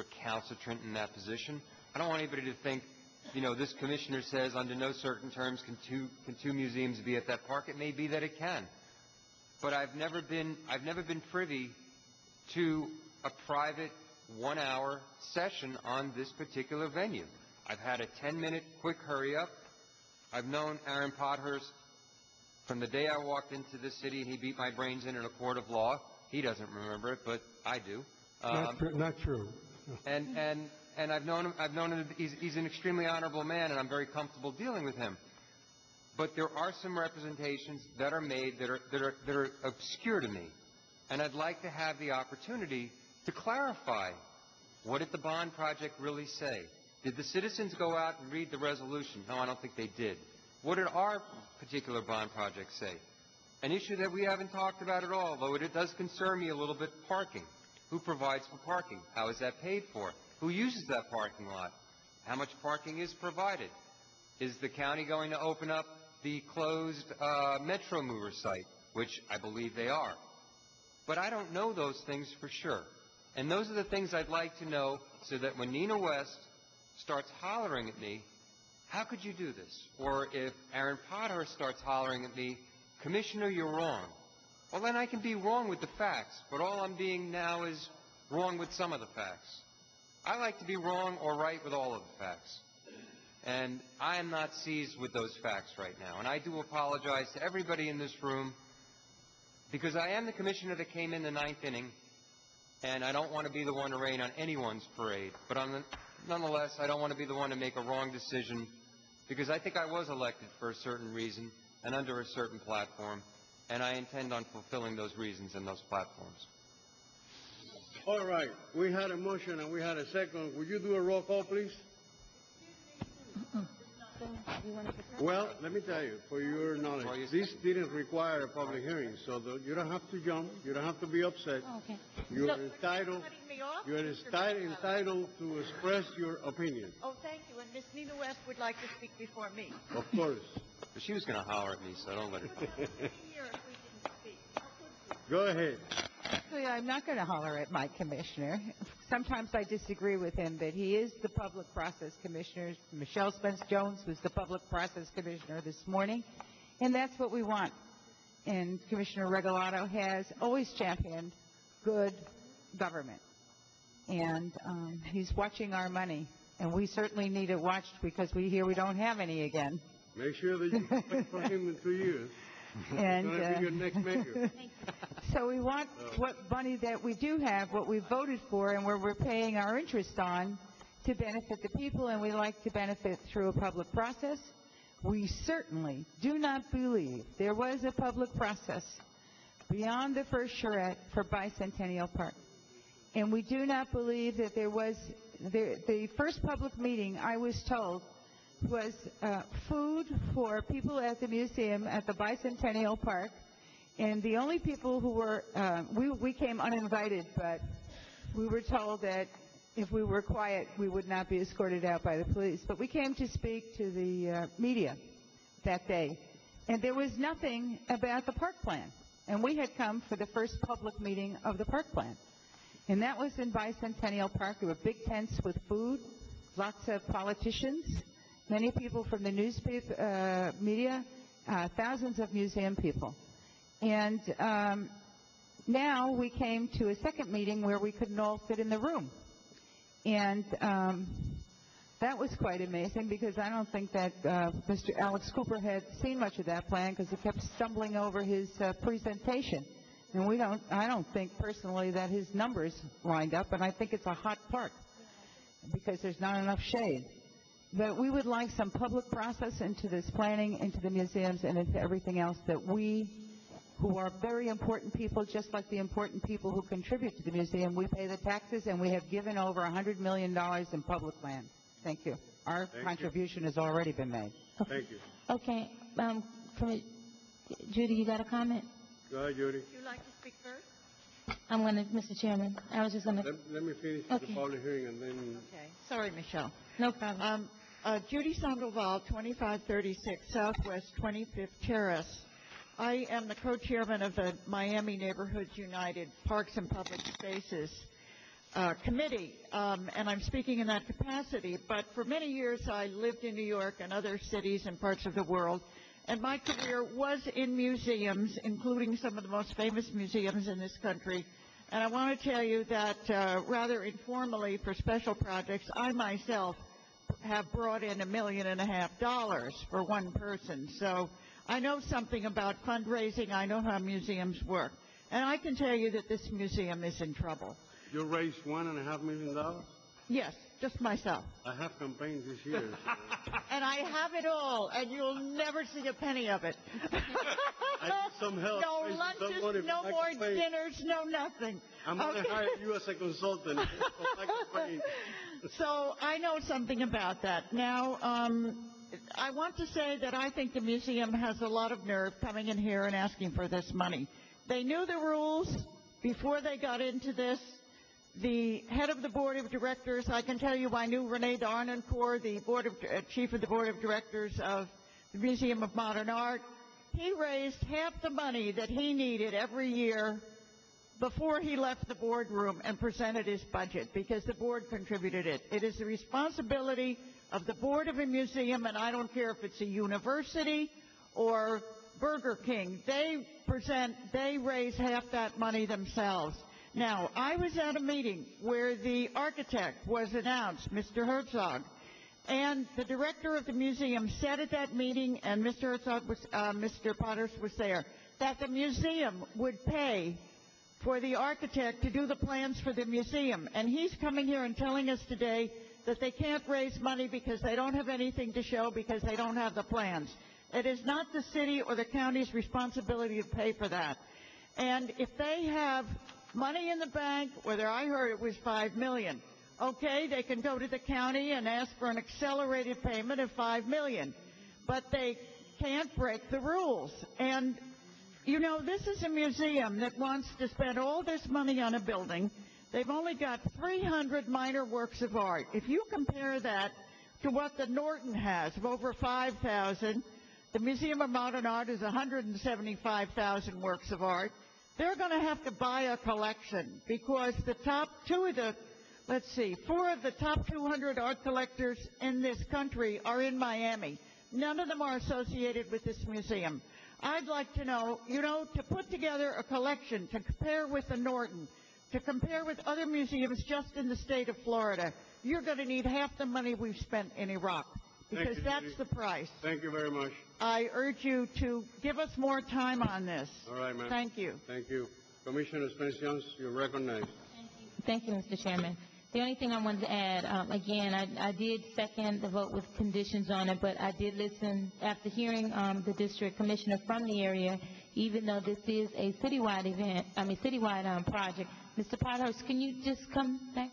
recalcitrant in that position. I don't want anybody to think, this commissioner says under no certain terms can two museums be at that park. It may be that it can. But I've never been privy to a private 1-hour session on this particular venue. I've had a 10-minute quick hurry-up. I've known Aaron Podhurst from the day I walked into this city and he beat my brains in a court of law. He doesn't remember it, but I do. Not true. And I've known him. He's an extremely honorable man, and I'm very comfortable dealing with him. But there are some representations that are made that are obscure to me, and I'd like to have the opportunity to clarify. What did the bond project really say? Did the citizens go out and read the resolution? No, I don't think they did. What did our particular bond project say? An issue that we haven't talked about at all, though it does concern me a little bit, parking. Who provides for parking? How is that paid for? Who uses that parking lot? How much parking is provided? Is the county going to open up the closed Metro Mover site, which I believe they are? But I don't know those things for sure. And those are the things I'd like to know so that when Nina West starts hollering at me, how could you do this? Or if Aaron Potter starts hollering at me, Commissioner, you're wrong. Well, then I can be wrong with the facts, but all I'm being now is wrong with some of the facts. I like to be wrong or right with all of the facts. And I am not seized with those facts right now. And I do apologize to everybody in this room because I am the commissioner that came in the 9th inning, and I don't want to be the one to rain on anyone's parade. But nonetheless, I don't want to be the one to make a wrong decision because I think I was elected for a certain reason and under a certain platform, and I intend on fulfilling those reasons and those platforms. All right. We had a motion and we had a second. Would you do a roll call, please? Well, let me tell you, for your knowledge, this didn't require a public hearing, so you don't have to jump. You don't have to be upset. Okay. You're entitled to express your opinion. Oh, thank you. And Miss Nina West would like to speak before me. Of course. But she was going to holler at me, so don't let her. Go ahead. Actually, I'm not going to holler at my commissioner. Sometimes I disagree with him, but he is the public process commissioner. Michelle Spence-Jones was the public process commissioner this morning, and that's what we want. And Commissioner Regalado has always championed good government, and he's watching our money, and we certainly need it watched because we hear we don't have any again. Make sure that you wait for him in 2 years. And It's going to be your next mayor. so we want what money that we do have, what we voted for, and where we're paying our interest on to benefit the people, and we like to benefit through a public process. We certainly do not believe there was a public process beyond the first charrette for Bicentennial Park. And we do not believe that there was the first public meeting, I was told, was food for people at the museum at the Bicentennial Park, and the only people who were, we came uninvited, but we were told that if we were quiet, we would not be escorted out by the police. But we came to speak to the media that day, and there was nothing about the park plan, and we had come for the first public meeting of the park plan, and that was in Bicentennial Park. There were big tents with food, lots of politicians, many people from the newspaper, media, thousands of museum people. And now we came to a second meeting where we couldn't all fit in the room. And that was quite amazing because I don't think that Mr. Alex Cooper had seen much of that plan because he kept stumbling over his presentation. And I don't think personally that his numbers lined up, and I think it's a hot park because there's not enough shade. But we would like some public process into this planning, into the museums, and into everything else that we, who are very important people, just like the important people who contribute to the museum, we pay the taxes, and we have given over $100 million in public land. Thank you. Our contribution has already been made. Thank you. Okay. Judy, you got a comment? Go ahead, Judy. Would you like to speak first? I'm going to, Mr. Chairman, I was just going to... Let me finish the public hearing and then... Okay. Sorry, Michelle. No problem. Judy Sandoval, 2536 Southwest 25th Terrace. I am the co-chairman of the Miami Neighborhoods United Parks and Public Spaces. committee, and I'm speaking in that capacity. But for many years, I lived in New York and other cities and parts of the world, and my career was in museums, including some of the most famous museums in this country. And I want to tell you that rather informally, for special projects, I myself have brought in $1.5 million for one person. So I know something about fundraising. I know how museums work. And I can tell you that this museum is in trouble. You raised $1.5 million? Yes, just myself. I have campaigned this year. So. And I have it all, and you'll never see a penny of it. I need some help. No lunches, no more dinners, no nothing. I'm going to hire you as a consultant for my campaign. So I know something about that. Now, I want to say that I think the museum has a lot of nerve coming in here and asking for this money. They knew the rules before they got into this. The head of the board of directors, I can tell you I knew Rene Darnancourt, the chief of the board of directors of the Museum of Modern Art. He raised half the money that he needed every year before he left the boardroom and presented his budget, because the board contributed it. It is the responsibility of the board of a museum, and I don't care if it's a university or Burger King. They raise half that money themselves. Now, I was at a meeting where the architect was announced, Mr. Herzog, and the director of the museum said at that meeting, and Mr. Potters was there, that the museum would pay for the architect to do the plans for the museum. And he's coming here and telling us today that they can't raise money because they don't have anything to show, because they don't have the plans. It is not the city or the county's responsibility to pay for that. And if they have money in the bank, whether I heard it was $5 million, okay, they can go to the county and ask for an accelerated payment of $5 million. But they can't break the rules. And, you know, this is a museum that wants to spend all this money on a building. They've only got 300 minor works of art. If you compare that to what the Norton has of over 5,000, the Museum of Modern Art is 175,000 works of art. They're going to have to buy a collection, because the top two of the, four of the top 200 art collectors in this country are in Miami. None of them are associated with this museum. I'd like to know, to put together a collection, to compare with the Norton, to compare with other museums just in the state of Florida, you're going to need half the money we've spent in Iraq, because that's the price. Thank you very much. I urge you to give us more time on this. All right, ma'am. Thank you. Thank you. Commissioner Spencer, you're recognized. Thank you, Mr. Chairman. The only thing I wanted to add, again, I did second the vote with conditions on it, but I did listen after hearing the district commissioner from the area, even though this is a citywide event, citywide project. Mr. Pothurst, can you just come back?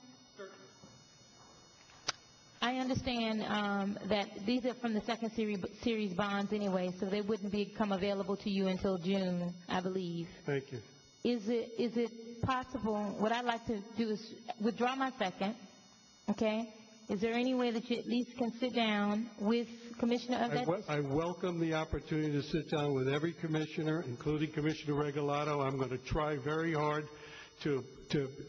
I understand that these are from the second series bonds anyway, so they wouldn't become available to you until June, I believe. Thank you. Is it possible, what I'd like to do is withdraw my second, okay? Is there any way that you at least can sit down with Commissioner of that? I welcome the opportunity to sit down with every commissioner, including Commissioner Regalado. I'm going to try very hard to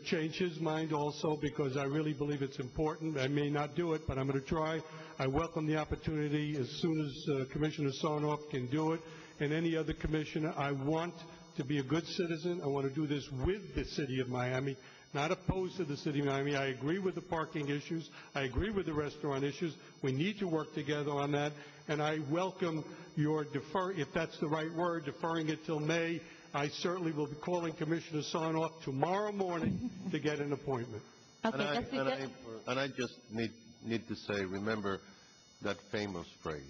change his mind also, because I really believe it's important. I may not do it, but I'm going to try. I welcome the opportunity as soon as Commissioner Sarnoff can do it, and any other commissioner. I want to be a good citizen. I want to do this with the city of Miami, not opposed to the city of Miami. I agree with the parking issues. I agree with the restaurant issues. We need to work together on that, and I welcome your if that's the right word, deferring it till May. I certainly will be calling Commissioner Sarnoff tomorrow morning to get an appointment. Okay, and I just need to say, remember that famous phrase,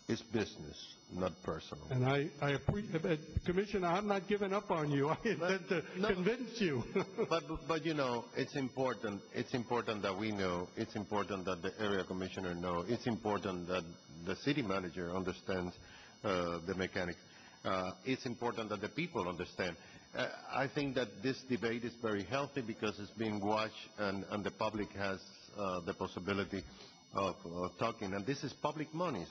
it's business, not personal. And I appreciate, Commissioner, I'm not giving up on you. I intend to convince you. but you know, it's important that we know, it's important that the area commissioner know, it's important that the city manager understands the mechanics. It's important that the people understand. I think that this debate is very healthy because it's being watched, and the public has the possibility of talking. And this is public money.